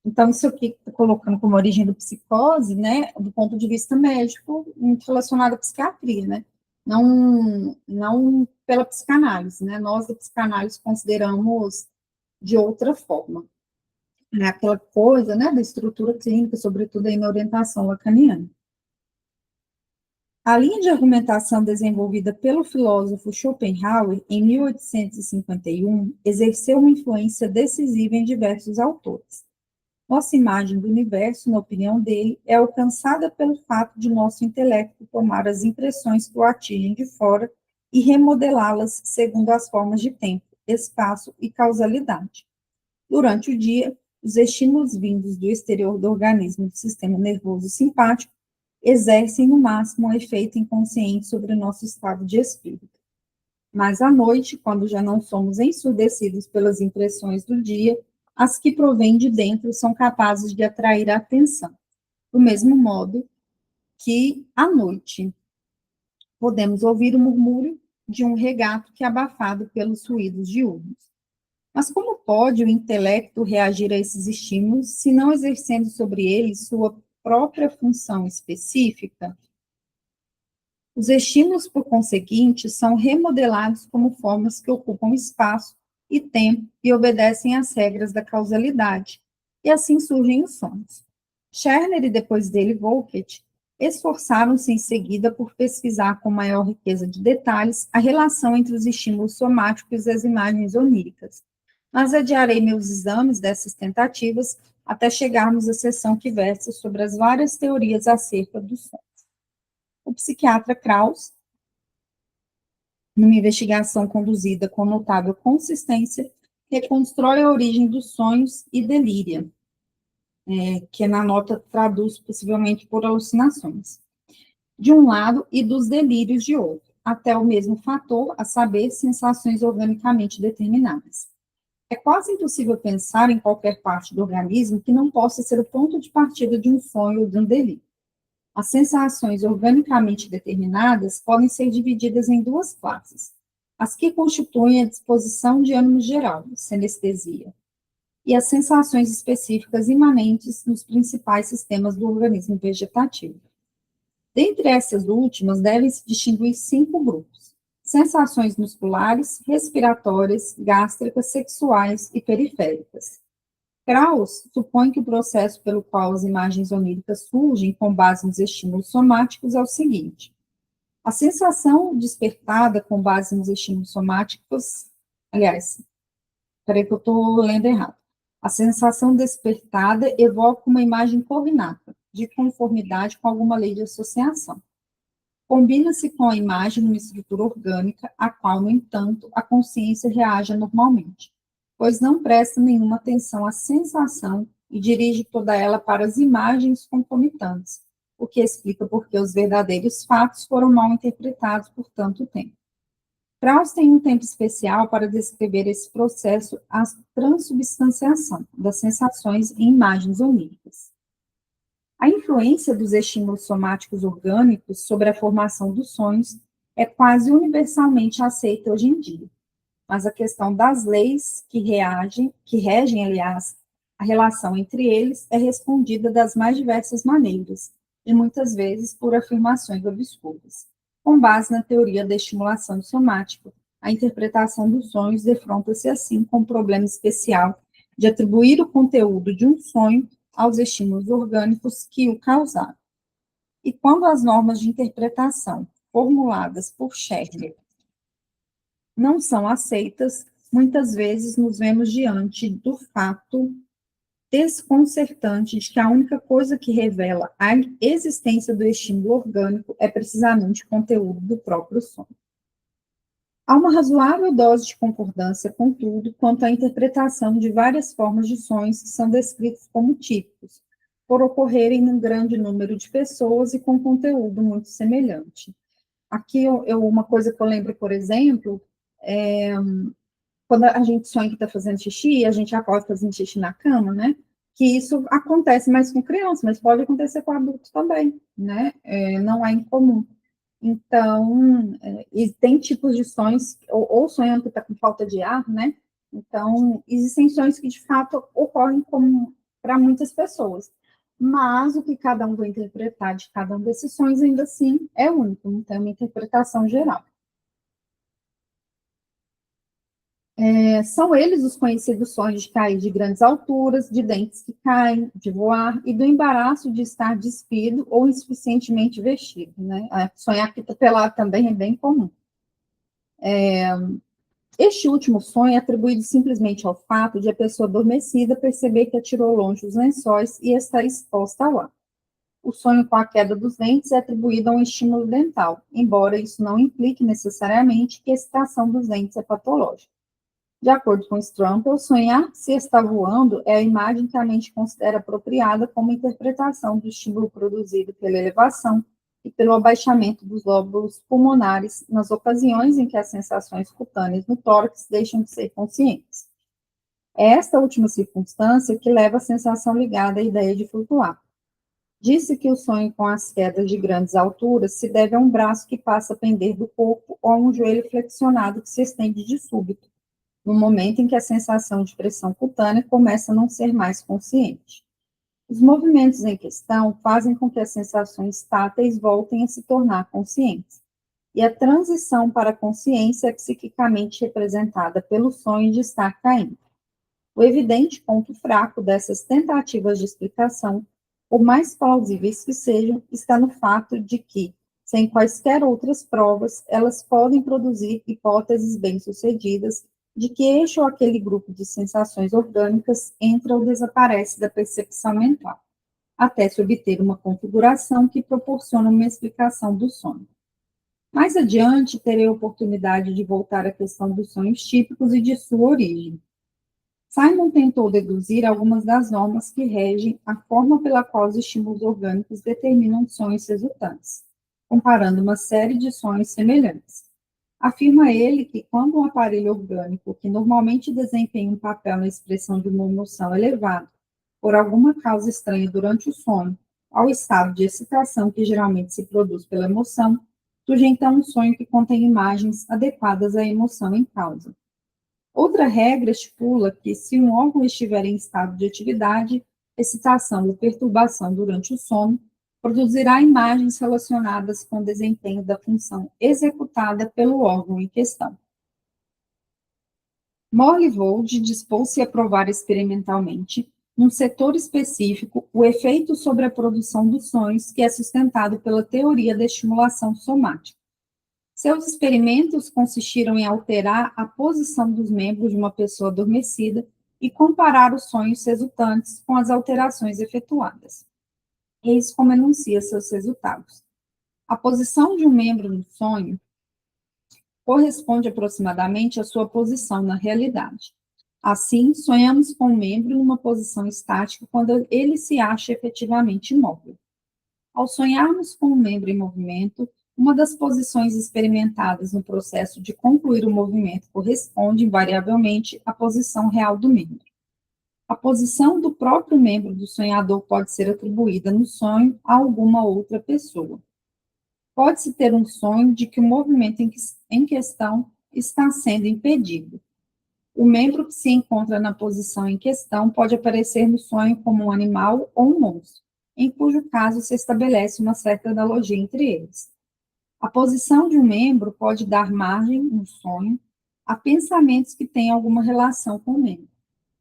Então, isso aqui está colocando como origem da psicose, né, do ponto de vista médico, muito relacionado à psiquiatria, né, não pela psicanálise, né, nós da psicanálise consideramos de outra forma, né, aquela coisa, né, da estrutura clínica, sobretudo aí na orientação lacaniana. A linha de argumentação desenvolvida pelo filósofo Schopenhauer em 1851 exerceu uma influência decisiva em diversos autores. Nossa imagem do universo, na opinião dele, é alcançada pelo fato de nosso intelecto tomar as impressões que o atingem de fora e remodelá-las segundo as formas de tempo, espaço e causalidade. Durante o dia, os estímulos vindos do exterior do organismo do sistema nervoso simpático exercem no máximo um efeito inconsciente sobre o nosso estado de espírito. Mas à noite, quando já não somos ensurdecidos pelas impressões do dia, as que provêm de dentro são capazes de atrair a atenção. Do mesmo modo que, à noite, podemos ouvir o murmúrio de um regato que é abafado pelos ruídos diurnos. Mas como pode o intelecto reagir a esses estímulos, se não exercendo sobre eles sua própria função específica? Os estímulos, por conseguinte, são remodelados como formas que ocupam espaço e tempo e obedecem às regras da causalidade, e assim surgem os sonhos. Scherner e depois dele Volkert esforçaram-se em seguida por pesquisar com maior riqueza de detalhes a relação entre os estímulos somáticos e as imagens oníricas, mas adiarei meus exames dessas tentativas até chegarmos à seção que versa sobre as várias teorias acerca dos sonhos. O psiquiatra Krauss, numa investigação conduzida com notável consistência, reconstrói a origem dos sonhos e delíria, que na nota traduz possivelmente por alucinações, de um lado, e dos delírios de outro, até o mesmo fator, a saber, sensações organicamente determinadas. É quase impossível pensar em qualquer parte do organismo que não possa ser o ponto de partida de um sonho ou de um delírio. As sensações organicamente determinadas podem ser divididas em duas classes: as que constituem a disposição de ânimo geral, sinestesia, e as sensações específicas imanentes nos principais sistemas do organismo vegetativo. Dentre essas últimas, devem-se distinguir 5 grupos: sensações musculares, respiratórias, gástricas, sexuais e periféricas. Krauss supõe que o processo pelo qual as imagens oníricas surgem com base nos estímulos somáticos é o seguinte: a sensação despertada com base nos estímulos somáticos, aliás, peraí que eu estou lendo errado. A sensação despertada evoca uma imagem cognata, de conformidade com alguma lei de associação. Combina-se com a imagem numa estrutura orgânica, a qual, no entanto, a consciência reage normalmente, pois não presta nenhuma atenção à sensação e dirige toda ela para as imagens concomitantes, o que explica por que os verdadeiros fatos foram mal interpretados por tanto tempo. Krauss tem um tempo especial para descrever esse processo, a transubstanciação das sensações em imagens oníricas. A influência dos estímulos somáticos orgânicos sobre a formação dos sonhos é quase universalmente aceita hoje em dia, mas a questão das leis que regem, aliás, a relação entre eles é respondida das mais diversas maneiras, e muitas vezes por afirmações obscuras. Com base na teoria da estimulação somática, a interpretação dos sonhos defronta-se assim com o problema especial de atribuir o conteúdo de um sonho aos estímulos orgânicos que o causaram. E quando as normas de interpretação formuladas por Schermer não são aceitas, muitas vezes nos vemos diante do fato desconcertante de que a única coisa que revela a existência do estímulo orgânico é precisamente o conteúdo do próprio sonho. Há uma razoável dose de concordância, contudo, quanto à interpretação de várias formas de sonhos que são descritos como típicos, por ocorrerem num grande número de pessoas e com conteúdo muito semelhante. Aqui, uma coisa que eu lembro, por exemplo, quando a gente sonha que está fazendo xixi, a gente acorda fazendo xixi na cama, né? Que isso acontece mais com criança, mas pode acontecer com adultos também, né? Não é incomum. Então, e tem tipos de sonhos, ou sonhando que está com falta de ar, né? Então, existem sonhos que, de fato, ocorrem para muitas pessoas. Mas o que cada um vai interpretar de cada um desses sonhos, ainda assim, é único, não tem uma interpretação geral. São eles os conhecidos sonhos de cair de grandes alturas, de dentes que caem, de voar, e do embaraço de estar despido ou insuficientemente vestido, né? Sonhar que está pelado também é bem comum. Este último sonho é atribuído simplesmente ao fato de a pessoa adormecida perceber que atirou longe os lençóis e está exposta ao ar. O sonho com a queda dos dentes é atribuído a um estímulo dental, embora isso não implique necessariamente que a excitação dos dentes é patológica. De acordo com Strampel, sonhar que se está voando é a imagem que a mente considera apropriada como interpretação do estímulo produzido pela elevação e pelo abaixamento dos lóbulos pulmonares nas ocasiões em que as sensações cutâneas no tórax deixam de ser conscientes. É esta última circunstância que leva a sensação ligada à ideia de flutuar. Disse que o sonho com as quedas de grandes alturas se deve a um braço que passa a pender do corpo ou a um joelho flexionado que se estende de súbito, no momento em que a sensação de pressão cutânea começa a não ser mais consciente. Os movimentos em questão fazem com que as sensações táteis voltem a se tornar conscientes, e a transição para a consciência é psiquicamente representada pelo sonho de estar caindo. O evidente ponto fraco dessas tentativas de explicação, por mais plausíveis que sejam, está no fato de que, sem quaisquer outras provas, elas podem produzir hipóteses bem-sucedidas de que este ou aquele grupo de sensações orgânicas entra ou desaparece da percepção mental, até se obter uma configuração que proporciona uma explicação do sonho. Mais adiante, terei a oportunidade de voltar à questão dos sonhos típicos e de sua origem. Simon tentou deduzir algumas das normas que regem a forma pela qual os estímulos orgânicos determinam sonhos resultantes, comparando uma série de sonhos semelhantes. Afirma ele que quando um aparelho orgânico, que normalmente desempenha um papel na expressão de uma emoção elevada, por alguma causa estranha durante o sono, ao estado de excitação que geralmente se produz pela emoção, surge então um sonho que contém imagens adequadas à emoção em causa. Outra regra estipula que, se um órgão estiver em estado de atividade, excitação ou perturbação durante o sono, produzirá imagens relacionadas com o desempenho da função executada pelo órgão em questão. Morley-Vold dispôs-se a provar experimentalmente, num setor específico, o efeito sobre a produção dos sonhos que é sustentado pela teoria da estimulação somática. Seus experimentos consistiram em alterar a posição dos membros de uma pessoa adormecida e comparar os sonhos resultantes com as alterações efetuadas. Eis como enuncia seus resultados. A posição de um membro no sonho corresponde aproximadamente à sua posição na realidade. Assim, sonhamos com um membro numa posição estática quando ele se acha efetivamente imóvel. Ao sonharmos com um membro em movimento, uma das posições experimentadas no processo de concluir o movimento corresponde, invariavelmente, à posição real do membro. A posição do próprio membro do sonhador pode ser atribuída no sonho a alguma outra pessoa. Pode-se ter um sonho de que o movimento em questão está sendo impedido. O membro que se encontra na posição em questão pode aparecer no sonho como um animal ou um monstro, em cujo caso se estabelece uma certa analogia entre eles. A posição de um membro pode dar margem, no sonho, a pensamentos que têm alguma relação com o membro.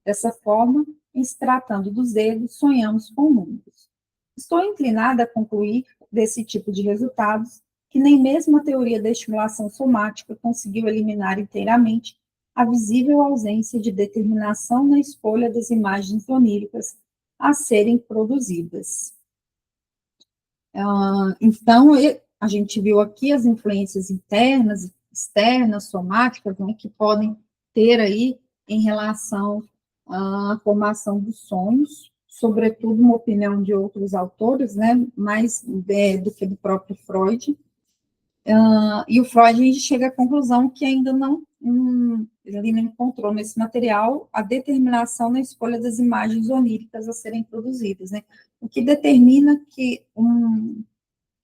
Dessa forma, em se tratando dos dedos, sonhamos com mundos. Estou inclinada a concluir desse tipo de resultados que nem mesmo a teoria da estimulação somática conseguiu eliminar inteiramente a visível ausência de determinação na escolha das imagens oníricas a serem produzidas. Então, a gente viu aqui as influências internas, externas, somáticas, né, que podem ter aí em relação à formação dos sonhos, sobretudo uma opinião de outros autores, né, mais do que do próprio Freud. E o Freud a gente chega à conclusão que ainda ele não encontrou nesse material a determinação na escolha das imagens oníricas a serem produzidas, né, o que determina que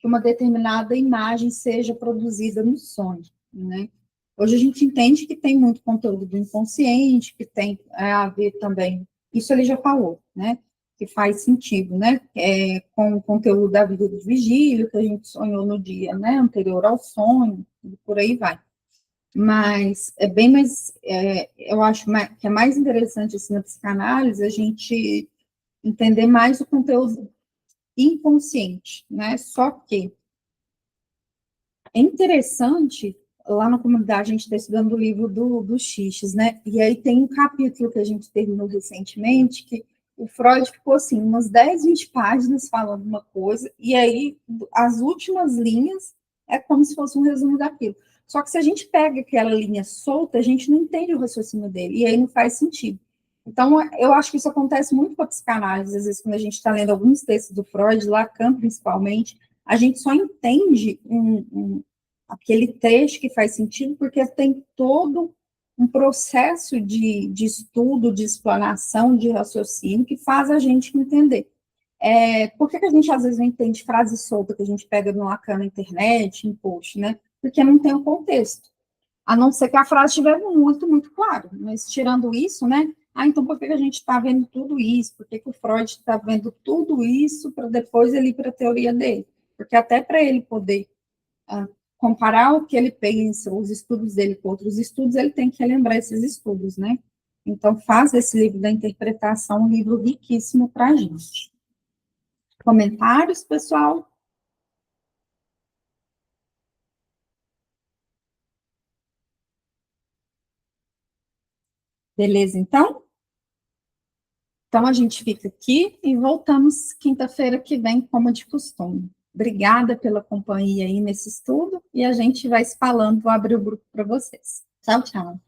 uma determinada imagem seja produzida no sonho, né? Hoje a gente entende que tem muito conteúdo do inconsciente, que tem a ver também, isso ele já falou, né? Que faz sentido, né? Com o conteúdo da vida do vigílio, que a gente sonhou no dia, né? Anterior ao sonho, e por aí vai. Mas é bem mais, eu acho que é mais interessante, assim, na psicanálise, a gente entender mais o conteúdo inconsciente, né? Só que é interessante, lá na comunidade a gente está estudando o livro do Xixes, né? E aí tem um capítulo que a gente terminou recentemente, que o Freud ficou assim, umas 10, 20 páginas falando uma coisa, e aí as últimas linhas é como se fosse um resumo daquilo. Só que se a gente pega aquela linha solta, a gente não entende o raciocínio dele, e aí não faz sentido. Então, eu acho que isso acontece muito com a psicanálise, às vezes, quando a gente está lendo alguns textos do Freud, Lacan principalmente, a gente só entende aquele trecho que faz sentido porque tem todo um processo de estudo, de explanação, de raciocínio que faz a gente entender. Por que a gente às vezes não entende frase solta que a gente pega no Lacan na internet, em post, né? Porque não tem um contexto. A não ser que a frase estiver muito, muito clara. Mas tirando isso, né? Então por que a gente está vendo tudo isso? Por que o Freud está vendo tudo isso para depois ele ir para a teoria dele? Porque até para ele poder comparar o que ele pensa, os estudos dele com outros estudos, ele tem que relembrar esses estudos, né? Então, faz esse livro da interpretação um livro riquíssimo para a gente. Comentários, pessoal? Beleza, então? Então, a gente fica aqui e voltamos quinta-feira que vem, como de costume. Obrigada pela companhia aí nesse estudo, e a gente vai se falando, vou abrir o grupo para vocês. Tchau, tchau.